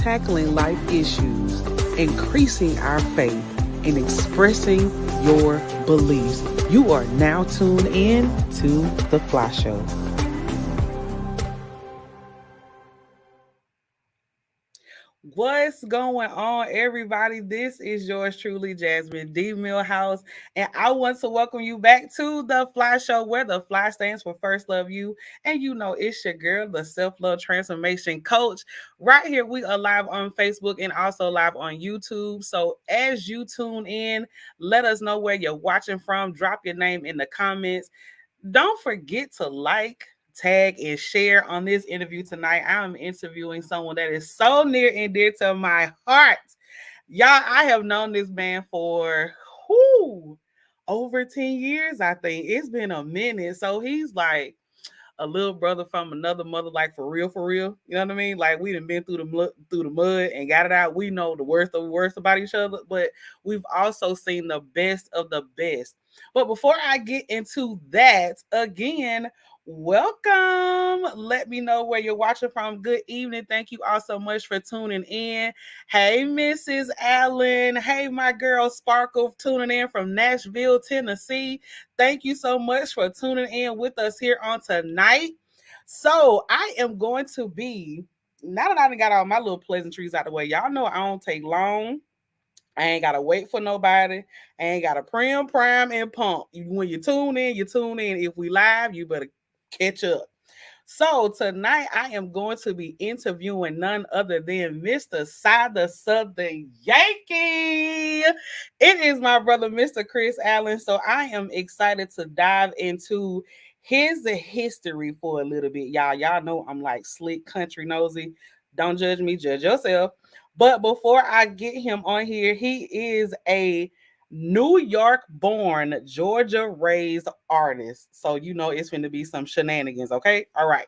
tackling life issues, increasing our faith, and expressing your beliefs. You are now tuned in to The F.L.Y Show. What's going on, everybody? This is yours truly, Jasmine D, Milhouse, and I want to welcome you back to the F.L.Y Show, where the F.L.Y stands for First Love You, and you know it's your girl, the Self-Love Transformation Coach. Right here, we are live on Facebook and also live on YouTube. So as you tune in, let us know where you're watching from. Drop your name in the comments. Don't forget to like, tag, and share on this interview tonight. I'm interviewing someone that is so near and dear to my heart. Y'all, I have known this man for over 10 years, I think. It's been a minute. So he's like a little brother from another mother, like for real, for real. You know what I mean? Like we done been through the mud and got it out. We know the worst of the worst about each other, but we've also seen the best of the best. But before I get into that, again, welcome. Let me know where you're watching from. Good evening. Thank you all so much for tuning in. Hey, Mrs. Allen. Hey, my girl Sparkle, tuning in from Nashville, Tennessee. Thank you so much for tuning in with us here on tonight. So I am going to be, now that I done got all my little pleasantries out of the way, y'all know I don't take long. I ain't got to wait for nobody. I ain't got to prime, and pump. When you tune in, you tune in. If we live, you better catch up. So tonight I am going to be interviewing none other than Mr. Cy the Southern Yankee. It is my brother, Mr. Chris Allen. So I am excited to dive into his history for a little bit. Y'all know I'm like slick country nosy. Don't judge me, judge yourself. But before I get him on here, he is a New York born, Georgia raised artist. So you know it's going to be some shenanigans, okay? All right.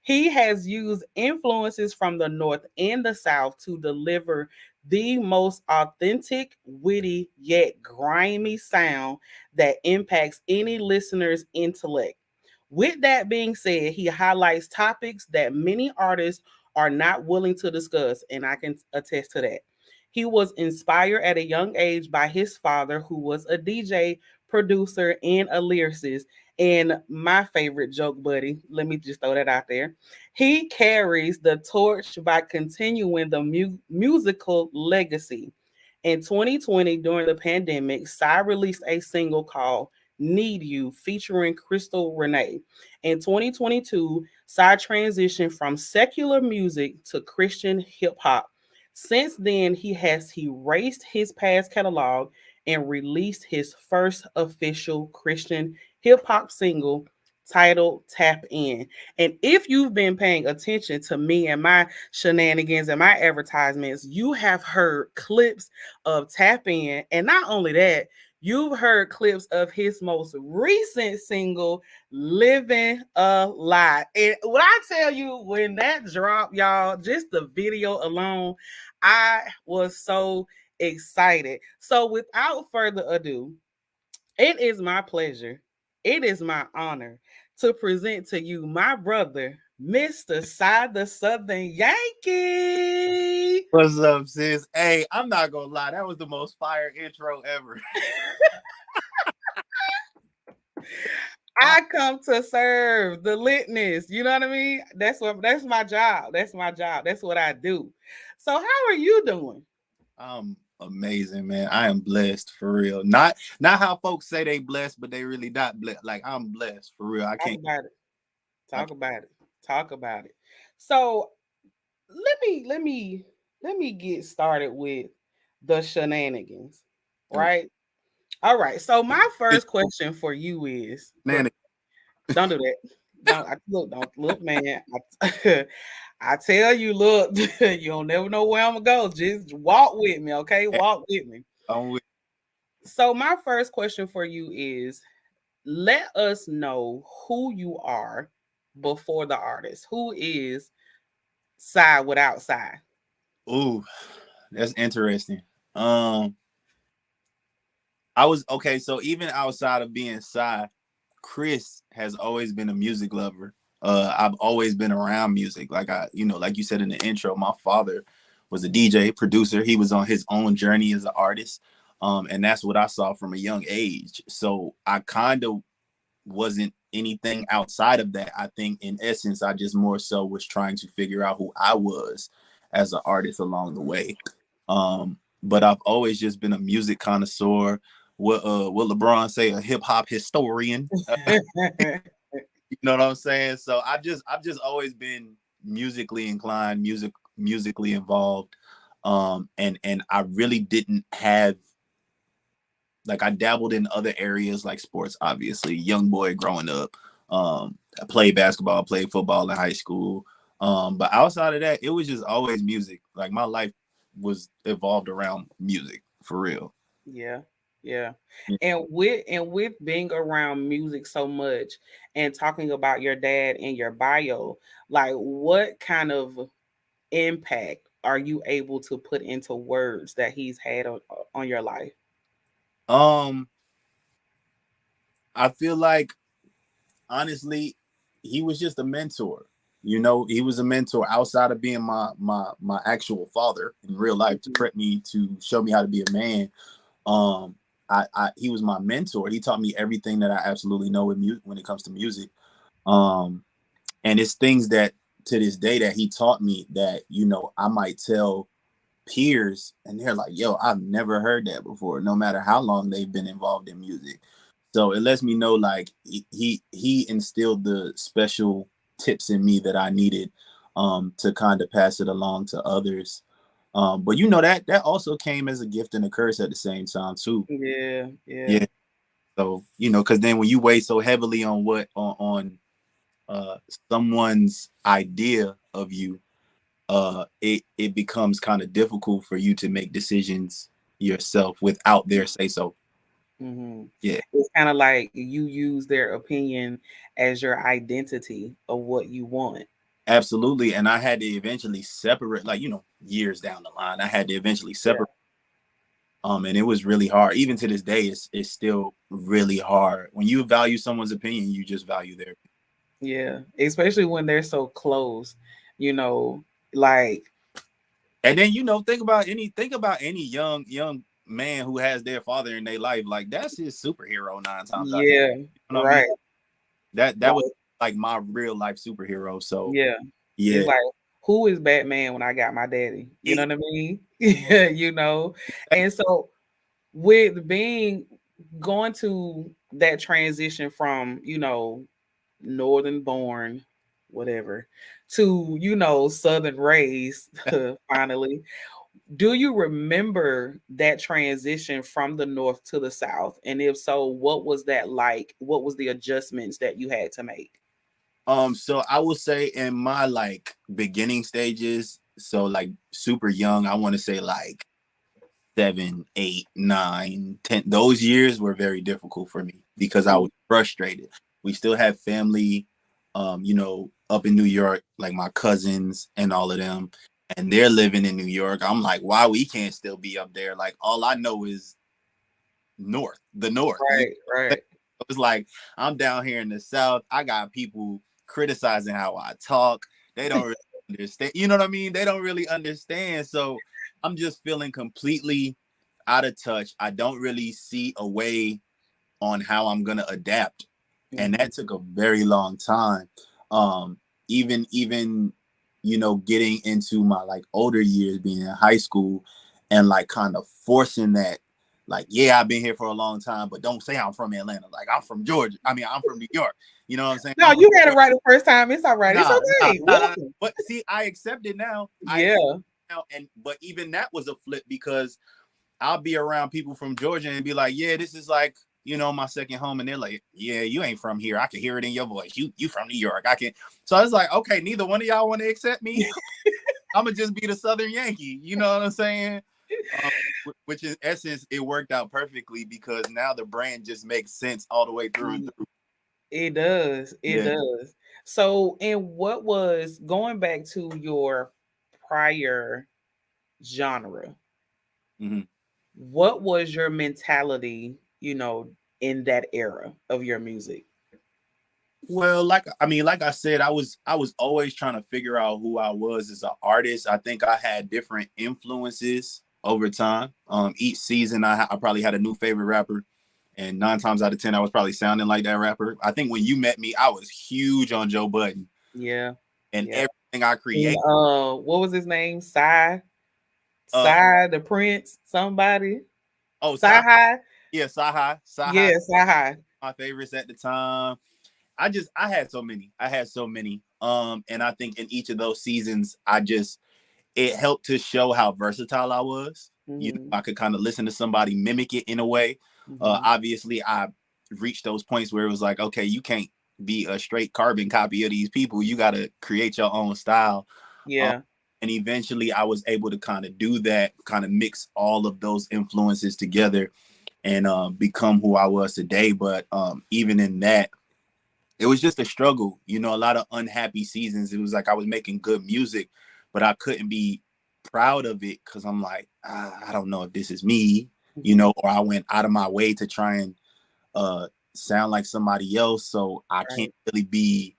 He has used influences from the North and the South to deliver the most authentic, witty, yet grimy sound that impacts any listener's intellect. With that being said, he highlights topics that many artists are not willing to discuss, and I can attest to that. He was inspired at a young age by his father, who was a DJ, producer, and a lyricist. And my favorite joke buddy, let me just throw that out there. He carries the torch by continuing the musical legacy. In 2020, during the pandemic, Psy released a single called Need You featuring Crystal Renee. In 2022, Psy transitioned from secular music to Christian hip hop. Since then, he has erased his past catalog and released his first official Christian hip hop single titled Tap In. And if you've been paying attention to me and my shenanigans and my advertisements, you have heard clips of Tap In. And not only that, you've heard clips of his most recent single, Living a Lie. And when I tell you, when that dropped, y'all, just the video alone, I was so excited. So without further ado, it is my pleasure, it is my honor to present to you my brother, Mr. Cy the Southern Yankee. What's up, sis? Hey, I'm not gonna lie, that was the most fire intro ever. I come to serve the litness. You know what I mean? That's my job. That's my job. That's what I do. So how are you doing? I'm amazing, man. I am blessed for real. Not how folks say they blessed, but they really not blessed. Like I'm blessed for real. I Talk can't. about it. I Talk can't. about it. Talk about it. So let me get started with the shenanigans. Right? All right. So my first question for you is, look, Man, don't do that. Don't look, man. I tell you, look, you don't never know where I'm gonna go. Just walk with me, okay? Walk with me. I'm with So my first question for you is, let us know who you are before the artist. Who is Side without Side? Ooh, that's interesting. Um, I was okay, so even outside of being shy, Chris has always been a music lover. I've always been around music. Like like you said in the intro, my father was a DJ producer. He was on his own journey as an artist, and that's what I saw from a young age. So I kind of wasn't anything outside of that. I think in essence, I just more so was trying to figure out who I was as an artist along the way. But I've always just been a music connoisseur. What LeBron say, a hip hop historian. You know what I'm saying? So I've just always been musically inclined, musically involved. And I really didn't have, like, I dabbled in other areas like sports, obviously. Young boy growing up. I played basketball, played football in high school. But outside of that, it was just always music. Like my life was evolved around music for real. Yeah, yeah. And with being around music so much and talking about your dad in your bio, like what kind of impact are you able to put into words that he's had on your life? Um, I feel like honestly, he was just a mentor. You know, he was a mentor outside of being my actual father in real life to prep me, to show me how to be a man. Um, I he was my mentor. He taught me everything that I absolutely know when it comes to music. Um, and it's things that to this day that he taught me that, I might tell peers and they're like, yo, I've never heard that before, no matter how long they've been involved in music. So it lets me know, like, he instilled the special tips in me that I needed, to kind of pass it along to others. But that also came as a gift and a curse at the same time too. Yeah, yeah, Yeah. So, because then when you weigh so heavily on what on someone's idea of you, it becomes kind of difficult for you to make decisions yourself without their say so. hmm. Yeah, It's kind of like you use their opinion as your identity of what you want. absolutely. And I had to eventually separate, like, years down the line, I had to eventually Yeah, separate. And it was really hard. Even to this day, it's still really hard. When you value someone's opinion, you just value their. yeah. Especially when they're so close, you know, like And then, think about any young man who has their father in their life. Like, that's his superhero nine times out of 10. yeah, You know what I mean? right. That was Like, like my real life superhero. So yeah. It's yeah. like, who is Batman when I got my daddy? You know It- what I mean? Yeah, you know. And so with being going to that transition from, northern born, whatever, to, southern raised, finally. Do you remember that transition from the north to the south? And if so, what was that like? What was the adjustments that you had to make? so I will say in my like beginning stages, so like super young, I want to say like 7, 8, 9, 10. Those years were very difficult for me because I was frustrated. We still have family, up in New York, like my cousins and all of them, and they're living in New York. I'm like, why we can't still be up there? Like, all I know is the north. Right, right. It's like I'm down here in the south. I got people criticizing how I talk. They don't really understand. You know what I mean? They don't really understand. So I'm just feeling completely out of touch. I don't really see a way on how I'm gonna adapt. And Mhm. that took a very long time. Even getting into my like older years, being in high school, and like kind of forcing that, like, yeah, I've been here for a long time, but don't say I'm from Atlanta. Like, I'm from Georgia. I mean, I'm from New York. You know what I'm saying? No, I'm from you had it Georgia. right the first time. It's all right. It's Nah, nah, okay. nah, nah. Welcome. But see, I accept it now. Yeah. And but even that was a flip because I'll be around people from Georgia and be like, yeah, this is like, my second home. And they're like, yeah, you ain't from here. I can hear it in your voice. You from New York. I can. So I was like, okay, neither one of y'all want to accept me. I'm going to just be the Southern Yankee. You know what I'm saying? Um, which in essence, it worked out perfectly because now the brand just makes sense all the way through and through. It does. It Yeah. does. So, and what was going back to your prior genre? Mm-hmm. What was your mentality, in that era of your music? Well, like I said, I was always trying to figure out who I was as an artist. I think I had different influences over time. Each season, I probably had a new favorite rapper, and 9 times out of 10, I was probably sounding like that rapper. I think when you met me, I was huge on Joe Budden, Yeah, and yeah. everything I And create. what was his name? Psy, Uh Psy the Prince, somebody. oh, Psy High. yeah, Saha, Yeah, Psy High. my favorites at the time. I had so many. I had so many. And I think in each of those seasons, it helped to show how versatile I was. Mm-hmm. I could kind of listen to somebody mimic it in a way. Mm-hmm. Obviously, I reached those points where it was like, okay, you can't be a straight carbon copy of these people. You got to create your own style. Um, Yeah. and eventually, I was able to kind of do that, kind of mix all of those influences together and become who I was today. But even in that, it was just a struggle, a lot of unhappy seasons. It was like I was making good music, but I couldn't be proud of it because I'm like, I don't know if this is me, Mm-hmm. or I went out of my way to try and uh, sound like somebody else. So I can't Right. really be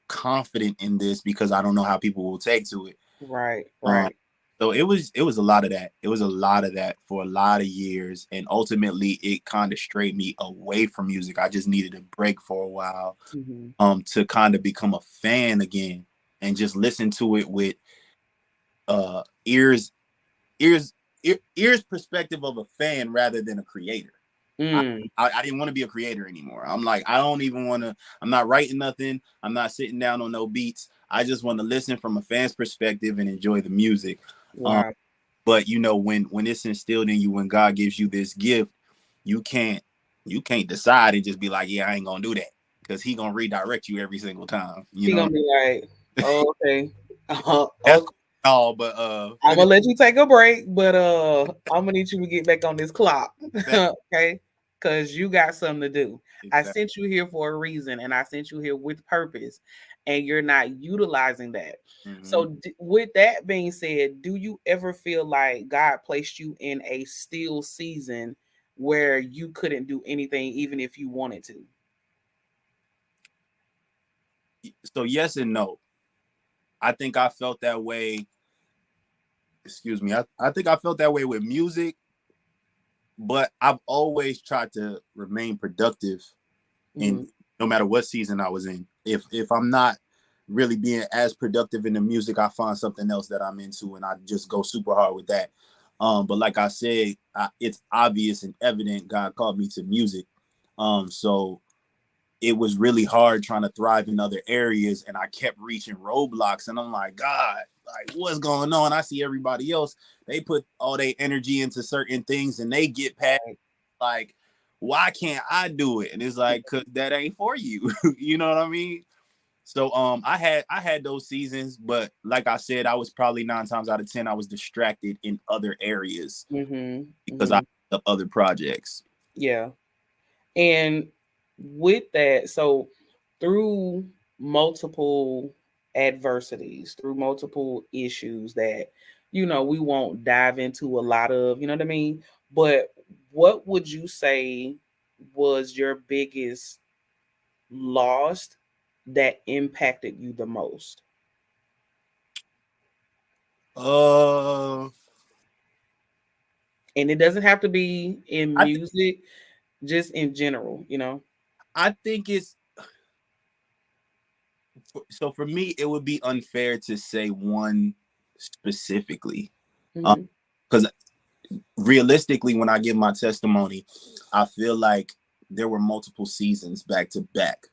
confident in this because I don't know how people will take to it. Right. Um, Right. so it was a lot of that. It was a lot of that for a lot of years, and ultimately it kind of strayed me away from music. I just needed a break for a while, Mm-hmm. to kind of become a fan again and just listen to it with uh ears ears ears perspective of a fan rather than a creator. I, Mm. I didn't want to be a creator anymore. I'm like, I don't even want to. I'm not writing nothing. I'm not sitting down on no beats. I just want to listen from a fan's perspective and enjoy the music. Um, Wow. but when it's instilled in you, when God gives you this gift, you can't you can't decide and just be like, yeah, I ain't gonna do that because He gonna redirect you every single time. He gonna be like, oh, okay. That's Okay. all, but I'm gonna let you take a break, but I'm gonna need you to get back on this clock, that, okay? Because you got something to do. I exactly. sent you here for a reason, and I sent you here with purpose, and you're not utilizing that. Hmm. So, with that being said, do you ever feel like God placed you in a still season where you couldn't do anything, even if you wanted to? So yes and no. I think I felt that way. Excuse me. I think I felt that way with music, but I've always tried to remain productive in Hmm. no matter what season I was in. If I'm not really being as productive in the music, I find something else that I'm into and I just go super hard with that. But like I said, it's obvious and evident God called me to music. So it was really hard trying to thrive in other areas, and I kept reaching roadblocks, and I'm like, God, like what's going on? I see everybody else, they put all their energy into certain things and they get past, Right. like, why can't I do it? And it's like, cause that ain't for you. You know what I mean? So I had those seasons, but like I said, I was probably 9 times out of 10 I was distracted in other areas Hmm. because I Hmm. had other projects. Yeah. And with that, so through multiple adversities, through multiple issues that, we won't dive into a lot of, you know what I mean? But what would you say was your biggest loss that impacted you the most? Uh And it doesn't have to be in I th- music, just in general. I think it's so for me, it would be unfair to say one specifically, Hmm. because realistically, when I give my testimony, I feel like there were multiple seasons back to back.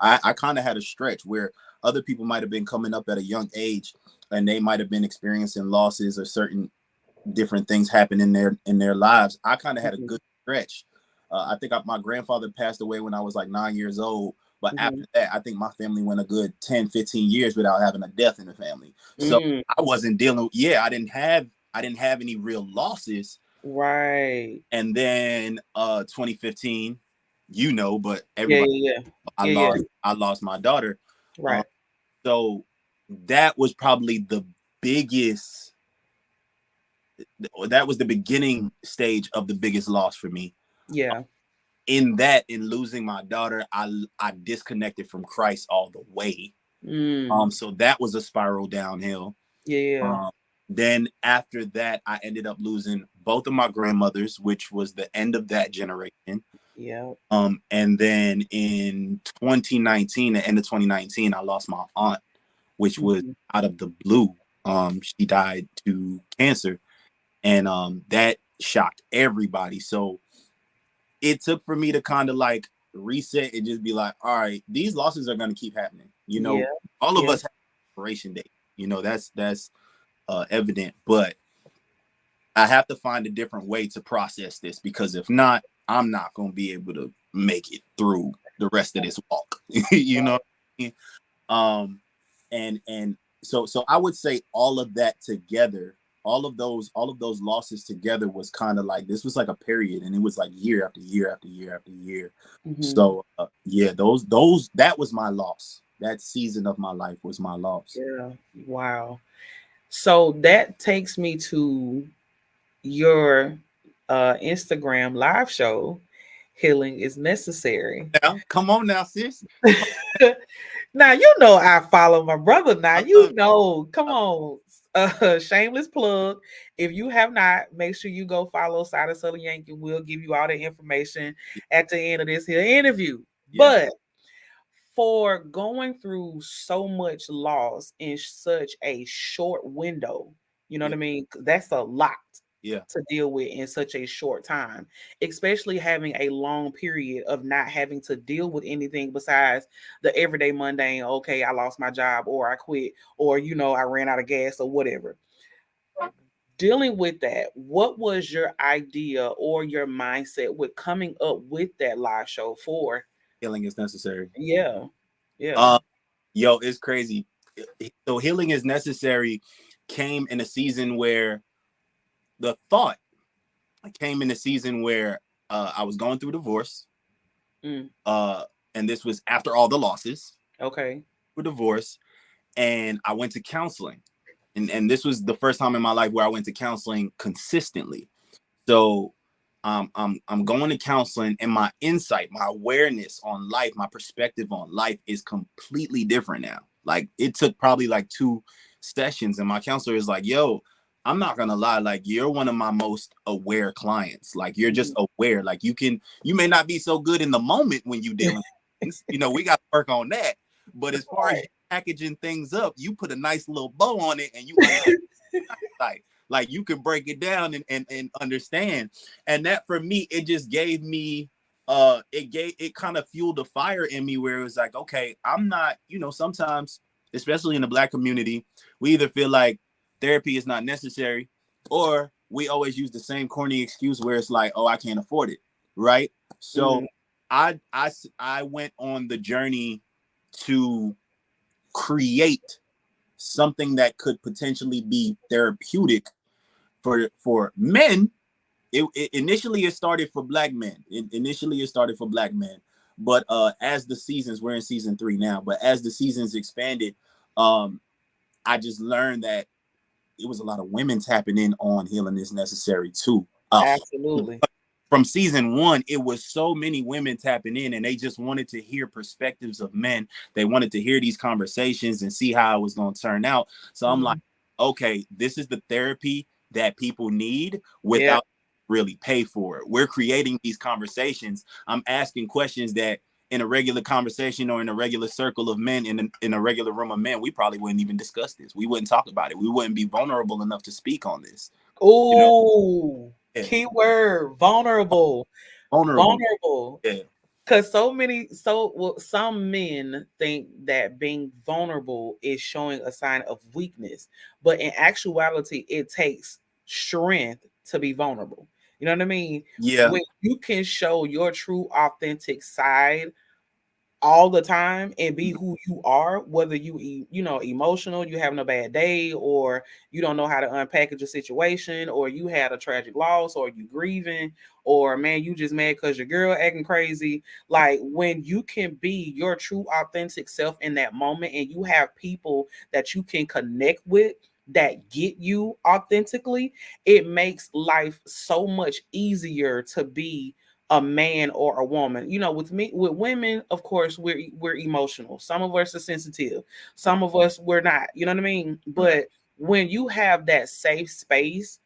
I kind of had a stretch where other people might have been coming up at a young age, and they might have been experiencing losses or certain different things happen in their lives. I kind of had a Hmm. good stretch. I think my grandfather passed away when I was like 9 years old. But Hmm. after that, I think my family went a good 10, 15 years without having a death in the family. So Mm, I wasn't dealing. Yeah, I didn't have any real losses. right. And then 2015, but Yeah, everybody, yeah, I yeah, yeah, yeah. lost my daughter. Um, Right. so that was probably the biggest. That was the beginning stage of the biggest loss for me. Yeah. in that, in losing my daughter, I disconnected from Christ all the way. Mm. So that was a spiral downhill. Yeah. Um, then after that, I ended up losing both of my grandmothers, which was the end of that generation. Yeah. And then in 2019, the end of 2019, I lost my aunt, which was Mhm. out of the blue. She died to cancer, and that shocked everybody. So it took for me to kind of like reset and just be like, all right, these losses are going to keep happening. Yeah. All of Yeah. us have an expiration date. That's evident, but I have to find a different way to process this, because if not, I'm not going to be able to make it through the rest of this walk. you know, what I mean? um, and so I would say all of that together, all of those losses together was kind of like, this was like a period, and it was like year after year after year after year. Mhm. So yeah, those that was my loss. That season of my life was my loss. Yeah. Wow. So that takes me to your Instagram live show, Healing is Necessary. Now, come on now, sis. Now you know I follow my brother. Now I you love know. Come it. on, shameless plug. If you have not, make sure you go follow Side of Southern Yankee. We'll give you all the information at the end of this here interview. Yeah, But for going through so much loss in such a short window, you know what yeah, I mean? That's a lot yeah. to deal with in such a short time, especially having a long period of not having to deal with anything besides the everyday mundane. Okay, I lost my job, or I quit, or I ran out of gas, or whatever. Dealing with that, what was your idea or your mindset with coming up with that live show for? Healing is necessary. Yeah, yeah. Uh, Yo, it's crazy. So healing is necessary came in a season where the thought came in a season where I was going through divorce. Mm, Uh, and this was after all the losses okay. for divorce. And I went to counseling. And this was the first time in my life where I went to counseling consistently. So I'm going to counseling, and my insight, my awareness on life, my perspective on life is completely different now. Like, it took probably like 2 sessions, and my counselor is like, yo, I'm not gonna lie, like, you're one of my most aware clients. Like, you're just Mhm. aware. Like, you may not be so good in the moment when you dealing with things. We got to work on that. But as far as Right. you packaging things up, you put a nice little bow on it, and you understand, like you can break it down and understand. And that, for me, it just gave me it kind of fueled a fire in me, where it was like, okay, I'm not, sometimes, especially in the Black community, we either feel like therapy is not necessary, or we always use the same corny excuse where it's like, oh, I can't afford it, right? So Mm, I went on the journey to create something that could potentially be therapeutic for men. It initially, it started for Black men. Initially it started for Black men, but as the seasons, we're in season 3 now, but as the seasons expanded, um I just learned that it was a lot of women tapping in on healing is necessary too. absolutely. From season 1, it was so many women tapping in, and they just wanted to hear perspectives of men. They wanted to hear these conversations and see how it was going to turn out. So I'm like, Mm, okay, this is the therapy that people need yeah. without really pay for it. We're creating these conversations. I'm asking questions that, in a regular conversation or in a regular circle of men, in a regular room of men, we probably wouldn't even discuss this. We wouldn't talk about it. We wouldn't be vulnerable enough to speak on this. You know, Oh, yeah. keyword vulnerable. Vulnerable. Vulnerable. Yeah. Because some men think that being vulnerable is showing a sign of weakness, but in actuality, it takes strength to be vulnerable. You know what I mean? Yeah. When you can show your true, authentic side all the time and be who you are, whether emotional, you having a bad day, or you don't know how to unpackage a situation, or you had a tragic loss, or you grieving, or man, you just mad because your girl acting crazy. Like, when you can be your true authentic self in that moment, and you have people that you can connect with that get you authentically, it makes life so much easier to be a man or a woman. You know, with me, with women, of course, we're emotional. Some of us are sensitive. Some of us we're not. You know what I mean? Right. But when you have that safe space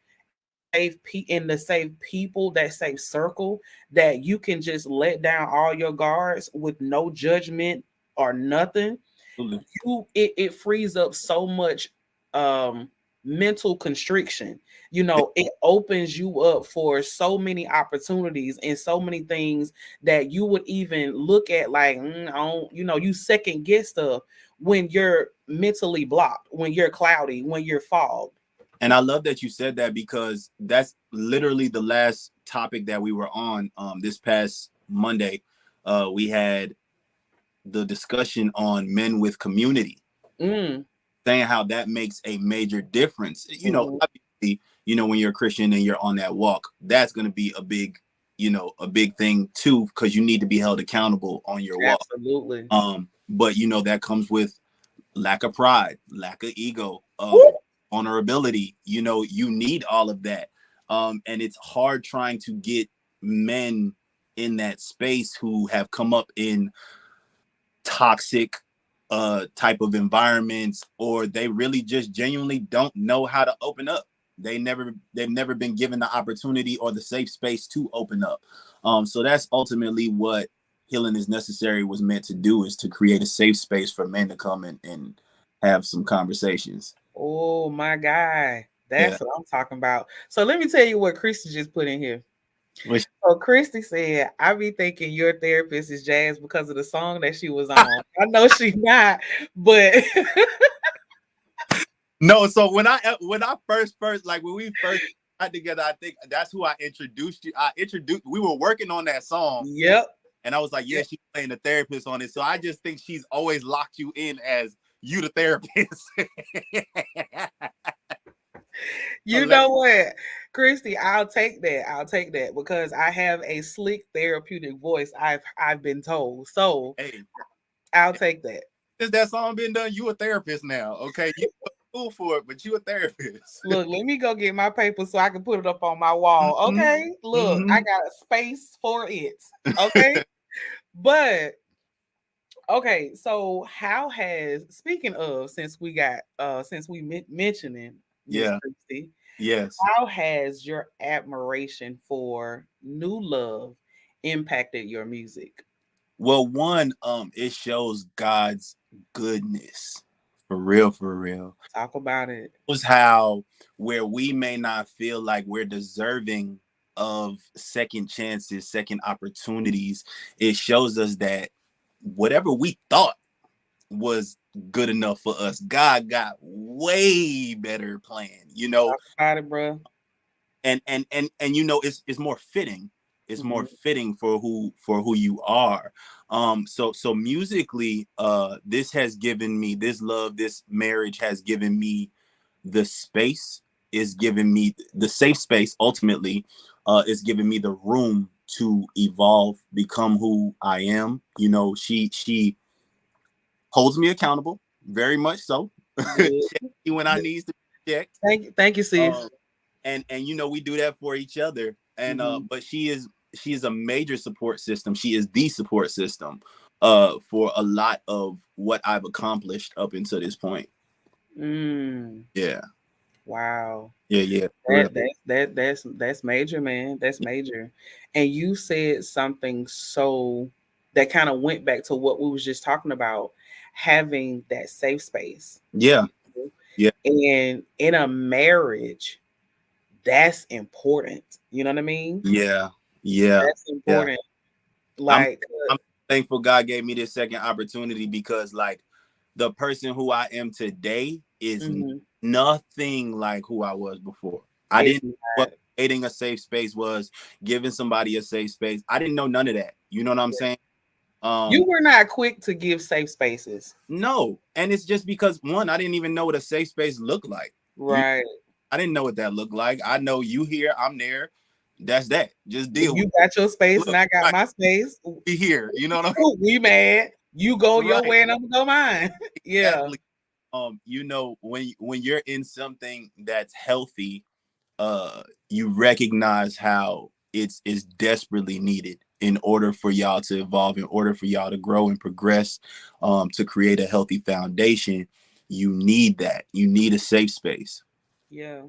in the safe people, that safe circle, that you can just let down all your guards with no judgment or nothing, Absolutely. it frees up so much um mental constriction. You know, it opens you up for so many opportunities and so many things that you would even look at like, I don't, you know, you second guess stuff when you're mentally blocked, when you're cloudy, when you're fogged. And I love that you said that because that's literally the last topic that we were on this past Monday. We had the discussion on men with community, Mm, saying how that makes a major difference. You know, mhm. obviously, you know, when you're a Christian and you're on that walk, that's going to be a big, you know, a big thing too, because you need to be held accountable on your walk. Absolutely. But you know, that comes with lack of pride, lack of ego, Woo! vulnerability. You know, you need all of that. And it's hard trying to get men in that space who have come up in toxic type of environments, or they really just genuinely don't know how to open up. They've never been given the opportunity or the safe space to open up. So that's ultimately what Healing is Necessary was meant to do, is to create a safe space for men to come and have some conversations. Oh my God. Yeah. That's what I'm talking about. So let me tell you what Christy just put in here. Which So Christy said, I be thinking your therapist is Jazz because of the song that she was on. I know she not, but no, so when I first like when we first got together, I think that's who I introduced you. We were working on that song. yep. And I was like, yeah, Yep. she's playing the therapist on it. So I just think she's always locked you in as you the therapist. You know what, Christy, I'll take that. I'll take that because I have a slick therapeutic voice. I've been told. So Hey, I'll take that. since that song been done, you a therapist now. Okay. You go for it, but you a therapist. Look, let me go get my paper so I can put it up on my wall. Mm-hmm. Okay. Look, I Mm-hmm. got a space for it. Okay. But okay, so how has, speaking of, since we mentioning Miss Yeah. Christie, Yes. how has your admiration for New Love impacted your music? Well, one, it shows God's goodness. For real, for real. Talk about it. Was how where we may not feel like we're deserving of second chances, second opportunities, it shows us that whatever we thought was good enough for us, God got way better plan, you know. Talk about it, bro. And you know, it's more fitting. It's more Mhm. fitting for who you are. So musically, this has given me this love, this marriage has given me the space, is giving me the safe space, ultimately is giving me the room to evolve, become who I am. You know, she holds me accountable, very much so. Check Good. me when I need to be checked. Thank you, sis. um and you know, we do that for each other. And Hmm. but she is a major support system. She is the support system for a lot of what I've accomplished up until this point. Mm, Yeah. wow. Yeah, for real. That's major, man. That's major. And you said something so that kind of went back to what we was just talking about, having that safe space. Yeah, yeah, And in a marriage, that's important. You know what I mean? yeah, yeah, That's yeah. important. I'm Like, I'm thankful God gave me this second opportunity, because like the person who I am today is mhm, nothing like who I was before. I it's didn't know what not. creating a safe space was, giving somebody a safe space. I didn't know none of that. You know what I'm saying? You Um, were not quick to give safe spaces. no. And it's just because, one, I didn't even know what a safe space looked like. You Right. I didn't know what that looked like. I know you here, I'm there. That's that. Just deal with You got your it. space and Look, I got right, my space. be here. You know what I'm We mad. You go your right. way and I'm gonna go mine. Yeah. Exactly. You know, when you're in something that's healthy, you recognize how it's desperately needed in order for y'all to evolve, in order for y'all to grow and progress, to create a healthy foundation. You need that. You need a safe space. Yeah.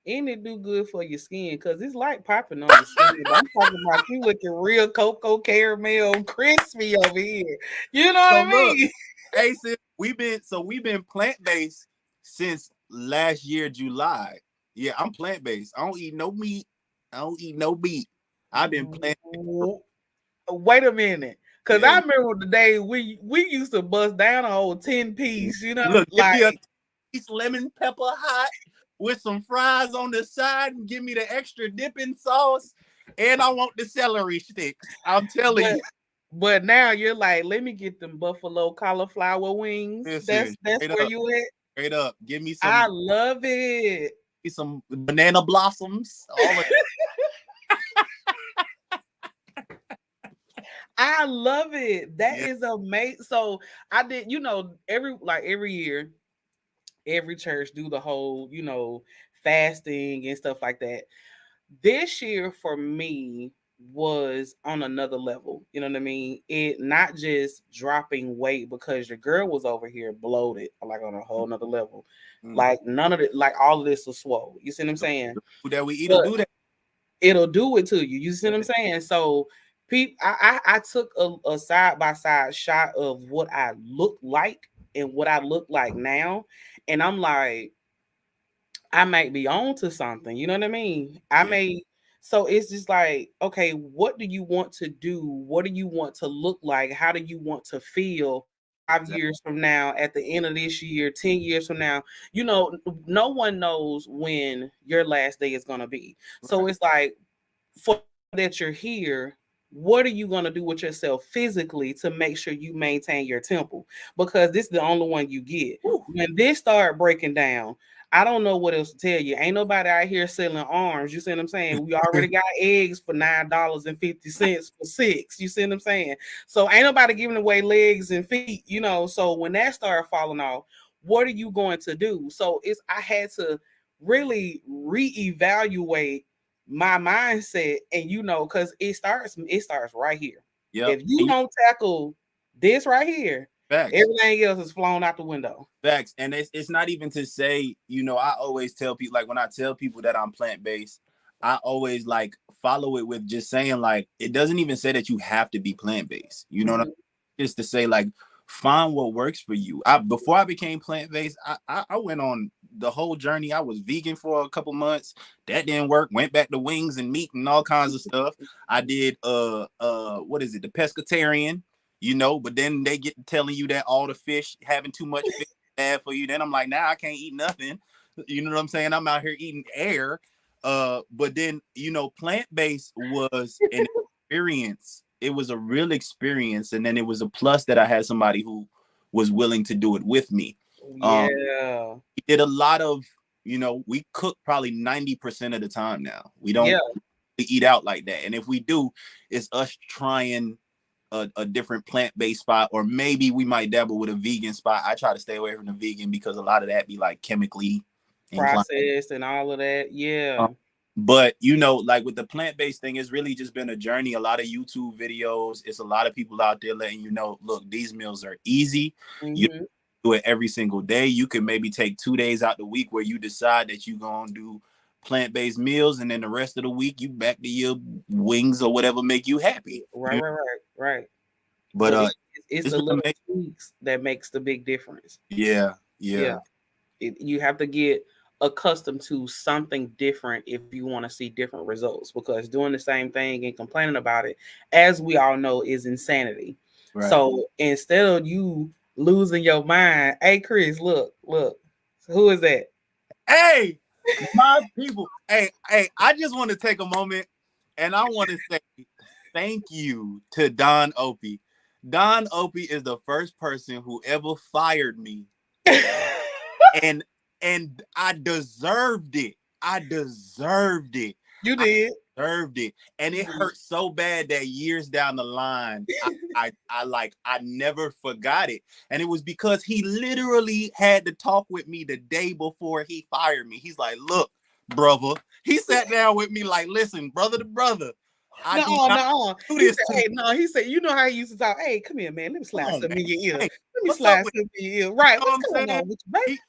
And it do good for your skin because it's like popping on your skin. I'm talking about you looking real cocoa caramel crispy over here. You know So what I look, mean? hey sis, we've been plant-based since last year, July. Yeah, I'm plant-based. I don't eat no meat. I don't eat no meat. I've been plant Wait a minute. Cause yeah. I remember the day we used to bust down a whole 10 piece, you know, Look, give like me a piece lemon pepper hot with some fries on the side and give me the extra dipping sauce. And I want the celery sticks. I'm telling but you. but now you're like, let me get them buffalo cauliflower wings. Listen, That's where you at. straight up. Give me I love it. some banana blossoms. All of I love it. That yeah. is amazing. So I did, every year, every church do the whole, fasting and stuff like that. This year for me was on another level. You know what I mean? It not just dropping weight because your girl was over here bloated, like on a whole nother level. Mm. Like none of it, like all of this was swole. You see what I'm saying? Food that we eat will But do that. it'll do it to you. You see what I'm saying? So I took a side by side shot of what I look like and what I look like now. And I'm like, I might be on to something. You know what I mean? Yeah, So it's just like, okay, what do you want to do? What do you want to look like? How do you want to feel 5 years from now, at the end of this year, 10 years from now? No one knows when your last day is going to be. So right. it's like, for that you're here, what are you going to do with yourself physically to make sure you maintain your temple? Because this is the only one you get. Woo. When this start breaking down, I don't know what else to tell you. Ain't nobody out here selling arms. You see what I'm saying? We already got eggs for $9.50 for six. You see what I'm saying? So ain't nobody giving away legs and feet, So when that started falling off, what are you going to do? So I had to really reevaluate my mindset, and because it starts right here. Yep. If you don't tackle this right here, Facts. everything else is flown out the window. Facts. And it's not even to say, I always tell people, like when I tell people that I'm plant-based, I always like follow it with just saying like it doesn't even say that you have to be plant-based. You know what I Mhm. mean? Just to say like find what works for you. Before I became plant-based, I went on the whole journey. I was vegan for a couple months. That didn't work. Went back to wings and meat and all kinds of stuff. I did what is it, the pescatarian, but then they get to telling you that all the fish, having too much fish, bad for you. Then I'm like, nah, I can't eat nothing. You know what I'm saying? I'm out here eating air. But then, plant-based was an experience. It was a real experience. And then it was a plus that I had somebody who was willing to do it with me. Yeah. We did a lot of, we cook probably 90% of the time now. We don't Yeah. eat out like that. And if we do, it's us trying a different plant-based spot, or maybe we might dabble with a vegan spot. I try to stay away from the vegan because a lot of that be like chemically inclined. Processed and all of that. Um, Yeah. but like with the plant-based thing, it's really just been a journey. A lot of YouTube videos. It's a lot of people out there letting you know, look, these meals are easy. You Hmm. do it every single day. You can maybe take 2 days out the week where you decide that you're gonna do plant-based meals, and then the rest of the week you back to your wings or whatever make you happy. Right, right, right, right. But But it's it's the been little amazing. tweaks that makes the big difference. Yeah, Yeah. yeah, You have to get accustomed to something different if you want to see different results, because doing the same thing and complaining about it, as we all know, is insanity. right. So instead of you losing your mind, hey Chris, look, who is that? Hey, my people. Hey, I just want to take a moment and I want to say thank you to Don Opie. Don Opie is the first person who ever fired me, and I deserved it. I deserved it. You I did. deserved it. And You it did. hurt so bad that years down the line, I never forgot it. And it was because he literally had to talk with me the day before he fired me. He's like, look, brother, He sat down with me like, listen, brother to brother, I do No, not no. do He this said, to you. hey, no, he said, you know how he used to talk. Hey, come here, man. Let me Come slide on, some man. in your ear. Hey, Let me what's up slide with some in your ear. you Right. know What's what I'm going saying? on with you, baby?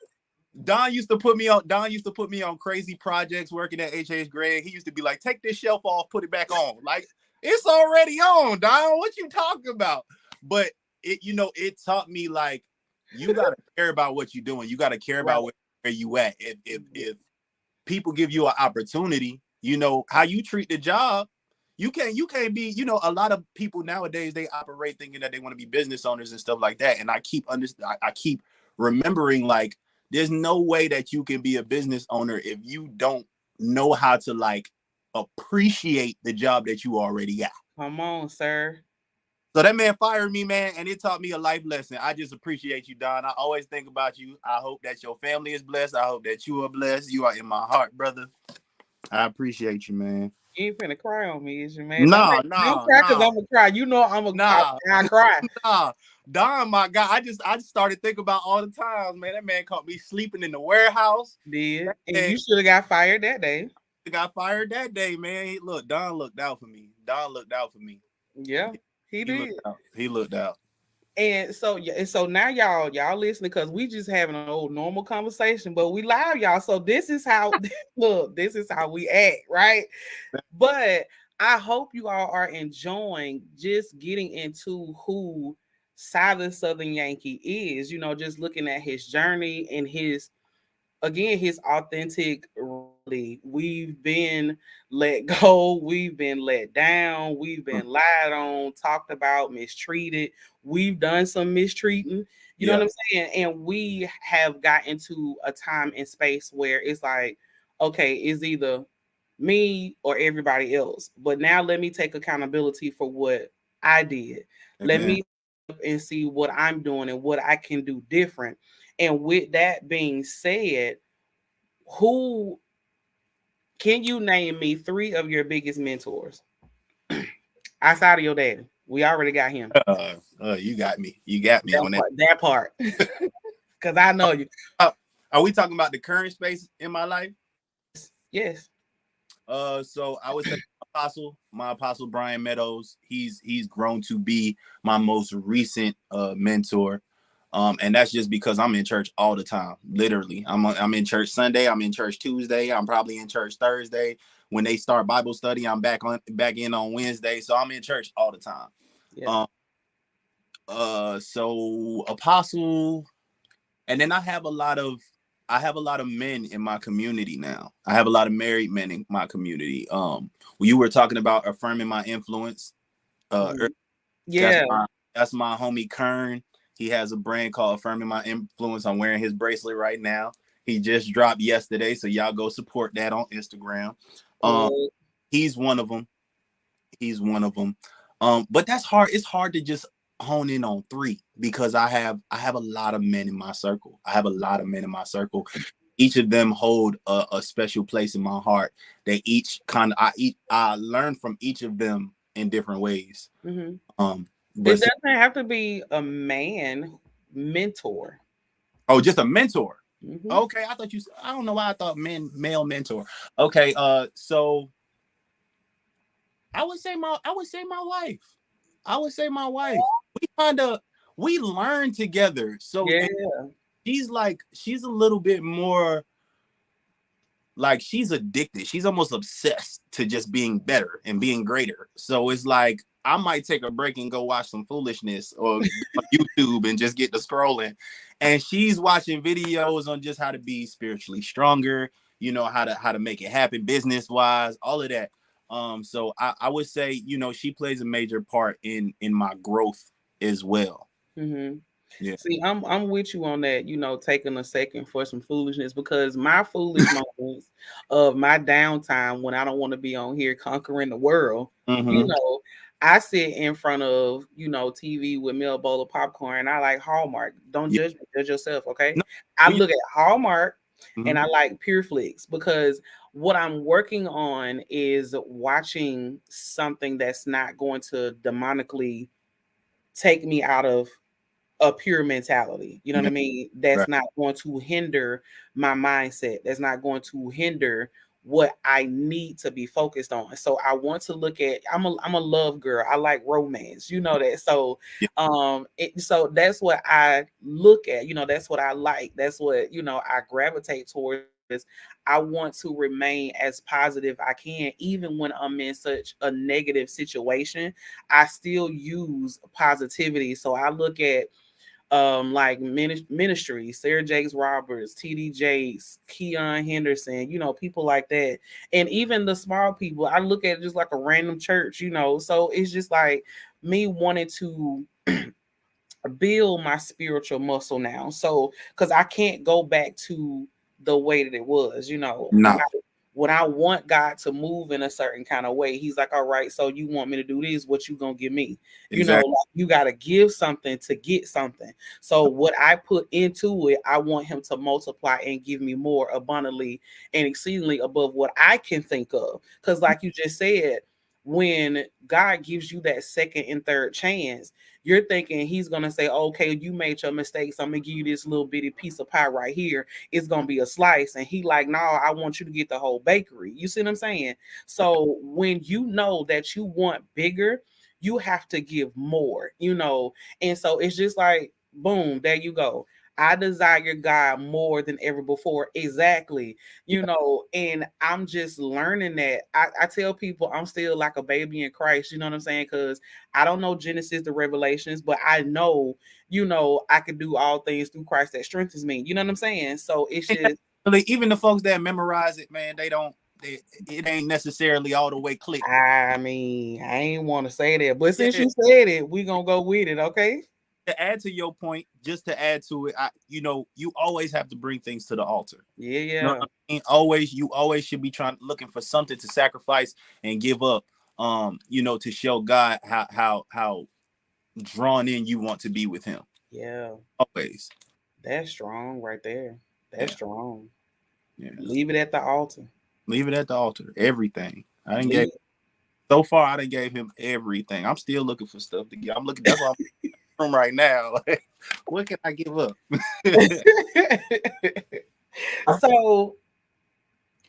Don used to put me on. Don used to put me on crazy projects working at H.H. Gregg. He used to be like, "Take this shelf off, put it back on." Like it's already on, Don. What you talking about? But it taught me like you gotta care about what you're doing. You gotta care Right. about where you at. If people give you an opportunity, how you treat the job. You can't be. A lot of people nowadays they operate thinking that they want to be business owners and stuff like that. And I keep remembering like there's no way that you can be a business owner if you don't know how to like appreciate the job that you already got. Come on, sir. So that man fired me, man, and it taught me a life lesson. I just appreciate you, Don. I always think about you. I hope that your family is blessed. I hope that you are blessed. You are in my heart, brother. I appreciate you, man. You ain't finna cry on me, is you, man? Nah, Don't nah, cry because nah, I'm gonna cry. You know nah, I cry. nah. Don, my God, I just started thinking about all the times, man. That man caught me sleeping in the warehouse. Did. That And man you should have got fired that day. got fired that day, man. Don looked out for me. Don looked out for me. Yeah, he He did. looked out. He looked out. And so yeah, and so now y'all listening because we just having an old normal conversation, but we live, y'all. So this is how look, this is how we act, right? But I hope you all are enjoying just getting into who Silent Southern Yankee is, just looking at his journey and his again his authentic reality. We've been let go, we've been let down, we've been lied on, talked about, mistreated, we've done some mistreating, you know what Yeah. I'm saying? And we have got into a time and space where it's like, okay, it's either me or everybody else, but now let me take accountability for what I did. Let Amen. me and see what I'm doing and what I can do different. And with that being said, who can you name me three of your biggest mentors outside of your daddy? We already got him. You got me. You got me That on that. part. That part. Because I know you. Uh, are we talking about the current space in my life? Yes. So I would say my apostle Brian Meadows. He's grown to be my most recent mentor. And that's just because I'm in church all the time. Literally, I'm in church Sunday. I'm in church Tuesday. I'm probably in church Thursday. When they start Bible study, I'm back in on Wednesday. So I'm in church all the time. Yeah. Um. So apostle, and then I have a lot of men in my community now. I have a lot of married men in my community. When you were talking about affirming my influence, Mhm. that's Yeah. my homie Kern. He has a brand called Affirming My Influence. I'm wearing his bracelet right now. He just dropped yesterday, so y'all go support that on Instagram. Um, Well, he's one of them. He's one of them. But that's hard. It's hard to just hone in on three because I have a lot of men in my circle. I have a lot of men in my circle. Each of them hold a special place in my heart. They each I learn from each of them in different ways. mhm. But It doesn't have to be a man mentor. just a mentor. Mhm. Okay, I don't know why I thought male mentor. Okay, so I would say my wife. I would say my wife. We kind of we learn together. So Yeah. and she's a little bit more like she's addicted. She's almost obsessed to just being better and being greater. So it's like I might take a break and go watch some foolishness or on YouTube and just get to scrolling. And she's watching videos on just how to be spiritually stronger, how to make it happen business wise, all of that. So I would say, she plays a major part in my growth as well. Mhm. Yeah. See, I'm with you on that, taking a second for some foolishness because my foolish moments of my downtime when I don't want to be on here conquering the world, you Mm-hmm. know, I sit in front of, TV with me a bowl of popcorn. I like Hallmark. Don't Yeah. judge me, judge yourself, okay? No, I we, look at Hallmark and mhm. I like Pure Flix because what I'm working on is watching something that's not going to demonically take me out of a pure mentality. You know what Yeah, I mean? That's right. not going to hinder my mindset. That's not going to hinder what I need to be focused on. So I want to look at, I'm a love girl. I like romance. You know that. So Yeah, so that's what I look at. That's what I like. That's what, I gravitate towards is I want to remain as positive I can, even when I'm in such a negative situation. I still use positivity. So I look at like ministry, Sarah Jakes Roberts, TD Jakes, Keon Henderson, people like that. And even the small people, I look at it just like a random church. So it's just like me wanting to build my spiritual muscle now. So because I can't go back to the way that it was, when no, I want God to move in a certain kind of way, he's like, all right, so you want me to do this, what you gonna give me? exactly. Like you gotta give something to get something. So what I put into it, I want him to multiply and give me more abundantly and exceedingly above what I can think of. Because like you just said, when God gives you that second and third chance, you're thinking he's gonna say, okay, you made your mistakes. I'm gonna give you this little bitty piece of pie right here. It's gonna be a slice. And he like, no, I want you to get the whole bakery. You see what I'm saying? So when you know that you want bigger, you have to give more. And so it's just like, boom, there you go. I desire God more than ever before. Exactly. And I'm just learning that. I tell people I'm still like a baby in Christ, you know what I'm saying? Because I don't know Genesis to Revelations, but I know, I can do all things through Christ that strengthens me. You know what I'm saying? So it's And just, like, even the folks that memorize it, man, they don't. It ain't necessarily all the way clicked. I mean, I ain't want to say that, but since Yeah. you said it, we gonna go with it, okay? To add to your point, just to add to it, you always have to bring things to the altar. Yeah, You know yeah, what I mean? Always, you always should be looking for something to sacrifice and give up. To show God how drawn in you want to be with Him. yeah. Always. That's strong right there. That's Yeah. strong. Yeah. Leave it at the altar. Leave it at the altar. Everything. I didn't get Leave. so far. I didn't gave him everything. I'm still looking for stuff to get. I'm looking. That's why I'm from right now. Like, what can I give up? So,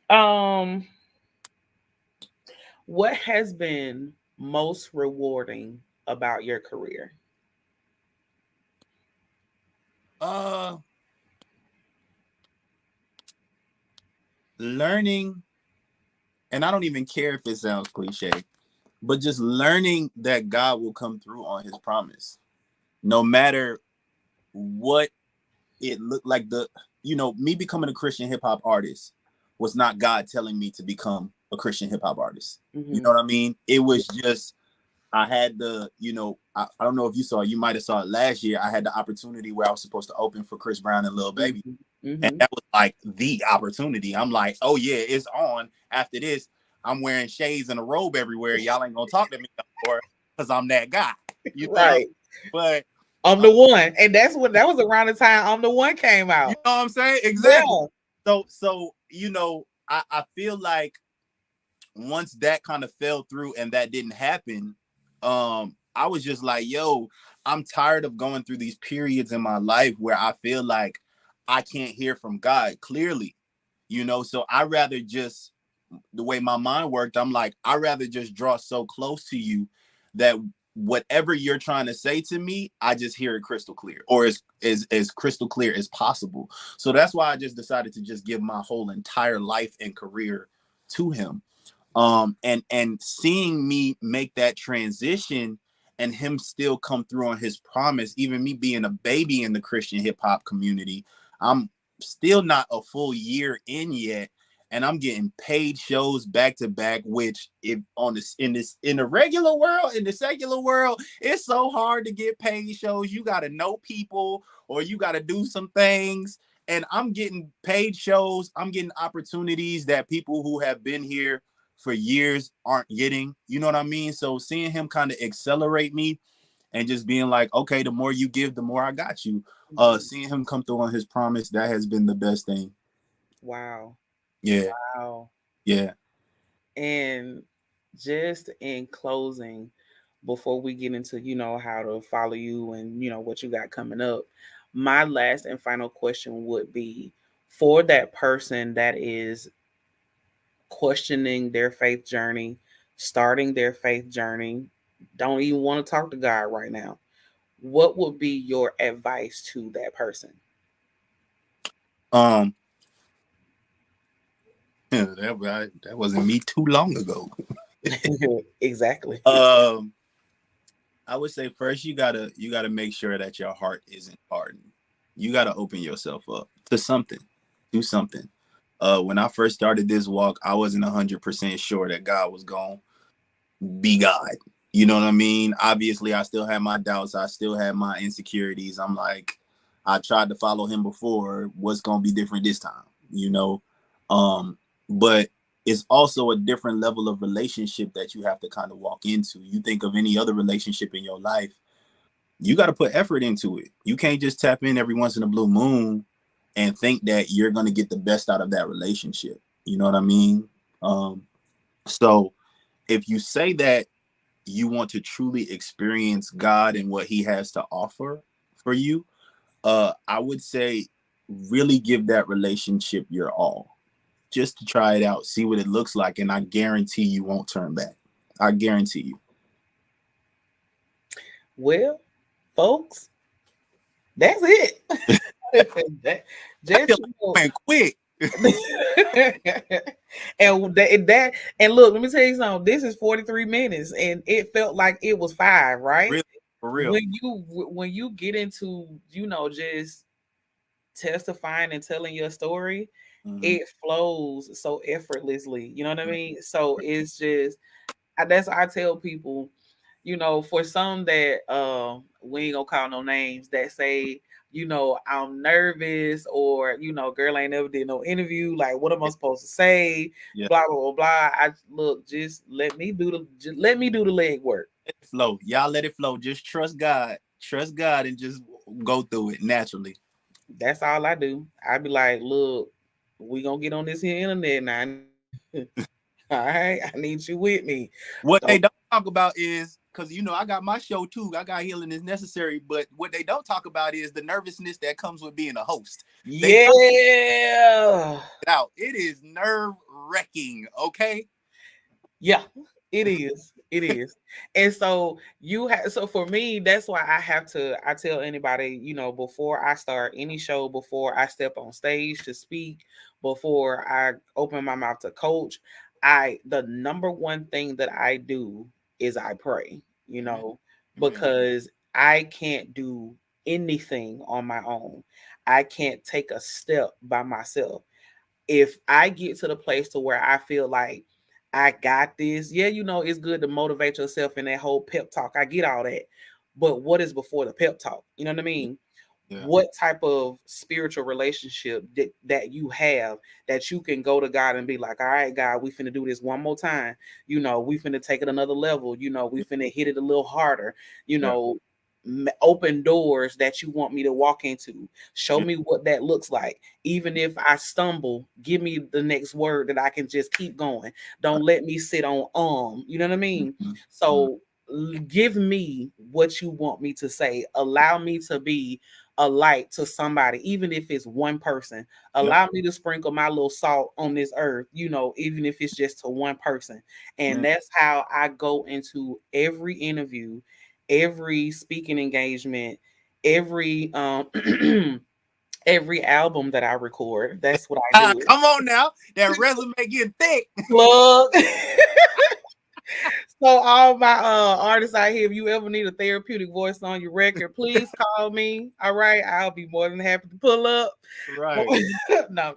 um, what has been most rewarding about your career? uh, Learning, and I don't even care if it sounds cliche, but just learning that God will come through on His promise, no matter what it looked like. Me becoming a Christian hip hop artist was not God telling me to become a Christian hip hop artist. You Mm-hmm. know what I mean? It was just I had I don't know if you saw it, you might have saw it last year. I had the opportunity where I was supposed to open for Chris Brown and Lil Baby. Mm-hmm. And Mm-hmm. that was like the opportunity. I'm like, oh yeah, it's on. After this, I'm wearing shades and a robe everywhere. Y'all ain't gonna talk to me no more because I'm that guy. You feel? Right. But I'm uh, the one. And that was around the time I'm the one came you out. know what I'm saying? Exactly. Yeah. I feel like once that kind of fell through and that didn't happen, I was just like, yo, I'm tired of going through these periods in my life where I feel like I can't hear from God clearly, so I rather just the way my mind worked, I'm like, I rather just draw so close to you that whatever you're trying to say to me, I just hear it crystal clear, or as crystal clear as possible. So that's why I just decided to just give my whole entire life and career to him. And seeing me make that transition and him still come through on his promise, even me being a baby in the Christian hip hop community, I'm still not a full year in yet, and I'm getting paid shows back to back. Which, if on this in the regular world, in the secular world, it's so hard to get paid shows. You got to know people, or you got to do some things. And I'm getting paid shows. I'm getting opportunities that people who have been here for years aren't getting. You know what I mean? So seeing him kind of accelerate me and just being like, okay, the more you give, the more I got you. Mhm. Seeing him come through on his promise, that has been the best thing. Wow. Yeah, Wow. yeah. And just in closing, before we get into, how to follow you and, what you got coming up, my last and final question would be for that person that is questioning their faith journey, starting their faith journey, don't even want to talk to God right now, what would be your advice to that person? Um, that wasn't me too long ago. Exactly. Um, I would say first you gotta make sure that your heart isn't hardened. You gotta open yourself up to something, do something. When I first started this walk, I wasn't 100% sure that God was gone be God. You know what I mean? Obviously, I still had my doubts. I still had my insecurities. I'm like, I tried to follow him before. What's gonna be different this time? You know, but it's also a different level of relationship that you have to kind of walk into. You think of any other relationship in your life, you got to put effort into it. You can't just tap in every once in a blue moon and think that you're gonna get the best out of that relationship. You know what I mean? So if you say that you want to truly experience God and what he has to offer for you, I would say really give that relationship your all. Just to try it out, see what it looks like, and I guarantee you won't turn back. I guarantee you. Well, folks, that's it. That- just you know, Went quick. and and look, let me tell you something. This is 43 minutes, and it felt like it was five, right? Really, for real. When you get into just testifying and telling your story, Hmm. it flows so effortlessly. You know what I mean? So it's just that's what I tell people, for some that we ain't gonna call no names that say, I'm nervous, or girl ain't never did no interview, like what am I supposed to say? Yeah, Blah blah blah blah. I look, just let me do the leg work. let it flow. Y'all let it flow. Just trust God, and just go through it naturally. That's all I do. I be like, look, we gonna get on this here internet now. All right, I need you with me. What they Don't. don't talk about is, because I got my show too. I got Healing is Necessary, but what they don't talk about is the nervousness that comes with being a host. They talk Yeah. it out. It is nerve wracking. Okay. Yeah, it is. It is. And so so for me, that's why I tell anybody, before I start any show, before I step on stage to speak, before I open my mouth to coach, the number one thing that I do is I pray, Amen. Amen. because I can't do anything on my own. I can't take a step by myself. If I get to the place to where I feel like I got this, yeah, it's good to motivate yourself in that whole pep talk. I get all that. But what is before the pep talk? You know what I Yeah. mean? Yeah. What type of spiritual relationship that you have that you can go to God and be like, all right, God, we finna do this one more time. We finna take it another level. We finna hit it a little harder. You Yeah. know, open doors that you want me to walk into. Show Yeah. me what that looks like. Even if I stumble, give me the next word that I can just keep going. Don't let me sit on you know what I mean? Mhm. Mhm. So give me what you want me to say. Allow me to be a light to somebody, even if it's one person. Yep. Allow me to sprinkle my little salt on this earth, even if it's just to one person. And Man. that's how I go into every interview, every speaking engagement, every every album that I record. That's what I do. Come on now. That resume getting thick. Plug. So all my artists out here, if you ever need a therapeutic voice on your record, please call me. All right, I'll be more than happy to pull up. Right. No,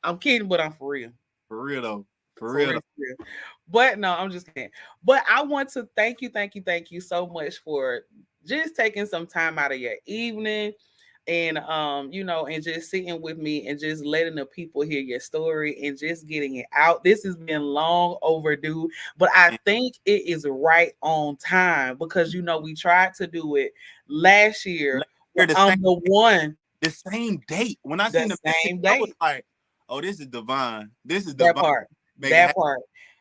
I'm kidding, but I'm for real. For real though. For For real real, though. for real. But no, I'm just kidding. But I want to thank you so much for just taking some time out of your evening, and and just sitting with me and just letting the people hear your story and just getting it out. This has been long overdue, but I And think it is right on time because we tried to do it last year last year, on the same date. When I the seen the message, same I was day. like, "Oh, this is divine. This is That divine. part, Make it that happen." part.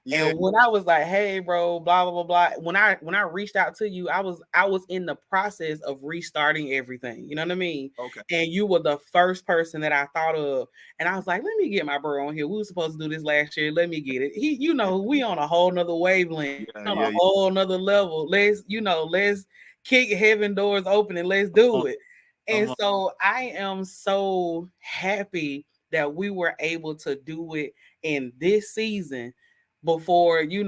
Yeah. And when I was like, "Hey, bro, blah blah blah blah," when I reached out to you, I was in the process of restarting everything. You know what I mean? Okay. And you were the first person that I thought of, and I was like, "Let me get my bro on here. We were supposed to do this last year. Let me get it." We on a whole nother wavelength, Yeah. on a Yeah. Yeah. whole nother level. Let's kick heaven doors open and let's Come do on. it. And Come on. so I am so happy that we were able to do it in this season before you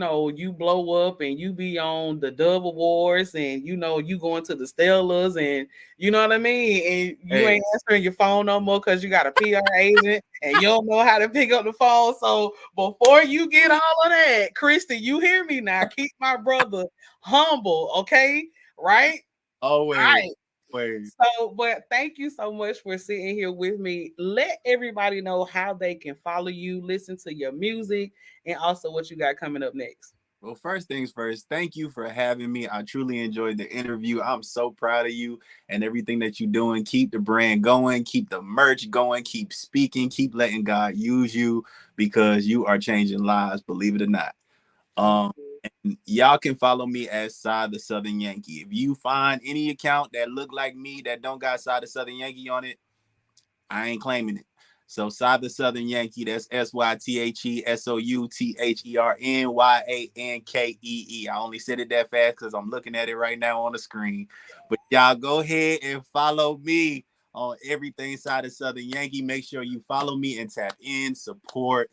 blow up and you be on the Dove Awards and you going to the Stellas and you know what I mean, and you Hey. ain't answering your phone no more because you got a PR agent and you don't know how to pick up the phone. So before you get all of that, Kristen, you hear me now? Keep my brother humble, okay? Right? Always. Right. Always. So, but thank you so much for sitting here with me. Let everybody know how they can follow you, listen to your music, and also what you got coming up next. Well, first things first, thank you for having me. I truly enjoyed the interview. I'm so proud of you and everything that you're doing. Keep the brand going, keep the merch going, keep speaking, keep letting God use you because you are changing lives, believe it or not. Thank Um, you. and y'all can follow me as Side the Southern Yankee. If you find any account that look like me that don't got Side the Southern Yankee on it, I ain't claiming it. So Side the Southern Yankee, that's SYTHESOUTHERNYANKEE. I only said it that fast because I'm looking at it right now on the screen. But y'all go ahead and follow me on everything Side the Southern Yankee. Make sure you follow me and tap in, support.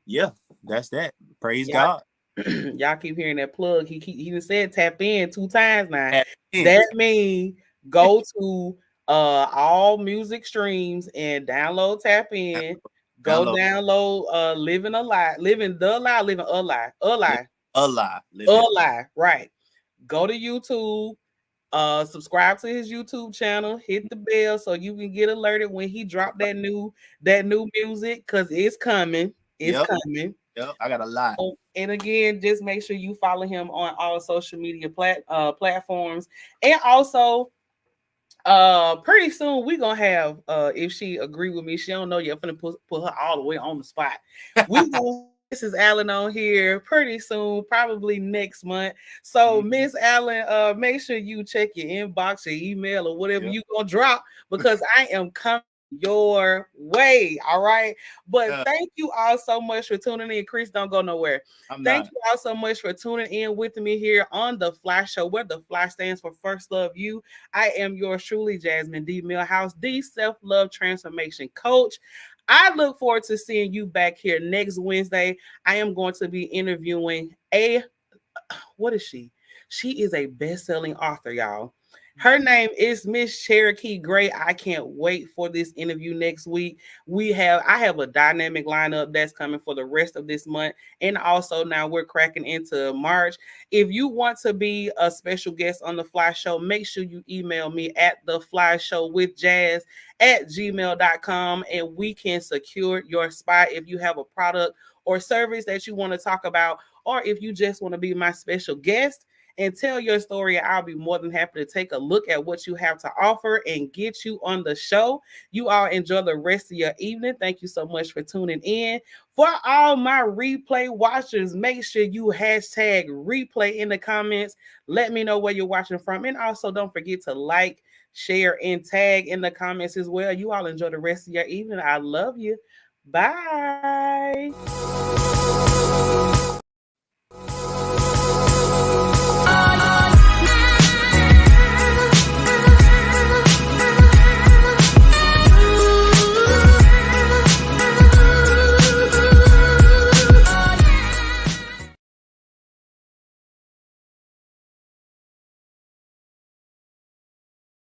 Yeah, that's that. Praise Y'all, God. y'all keep hearing that plug. He just said tap in 2 times now. Tap in. That means go to all music streams and download tap in. Go Download. download living a lie, living the lie, living a lie, a Live lie, a lie. a Live it. lie. Right. Go to YouTube. Subscribe to his YouTube channel, hit the bell so you can get alerted when he drop that new music because it's coming. It's Yep. coming. Yep. I got a lot. And again, just make sure you follow him on all social media platforms. And also, pretty soon we gonna have if she agree with me, she don't know yet. I'm gonna put her all the way on the spot. We gonna have Mrs. Allen on here pretty soon, probably next month. So Mhm. Miss Allen, make sure you check your inbox, your email, or whatever Yep. you gonna drop because I am coming your way. All right. But Yeah, thank you all so much for tuning in. Chris, don't go nowhere. I'm Thank not. you all so much for tuning in with me here on the Fly Show, where the Fly stands for First Love You. I am yours truly, Jasmine D. Milhouse, the self love transformation coach. I look forward to seeing you back here next Wednesday. I am going to be interviewing what is she? She is a best-selling author, y'all. Her name is Miss Cherokee Gray. I can't wait for this interview next week. I have a dynamic lineup that's coming for the rest of this month. And also now we're cracking into March. If you want to be a special guest on the Fly Show, make sure you email me at the Fly Show with Jazz at gmail.com and we can secure your spot if you have a product or service that you want to talk about, or if you just want to be my special guest and tell your story, I'll be more than happy to take a look at what you have to offer and get you on the show. You all enjoy the rest of your evening. Thank you so much for tuning in. For all my replay watchers, make sure you hashtag replay in the comments. Let me know where you're watching from. And also don't forget to like, share, and tag in the comments as well. You all enjoy the rest of your evening. I love you. Bye.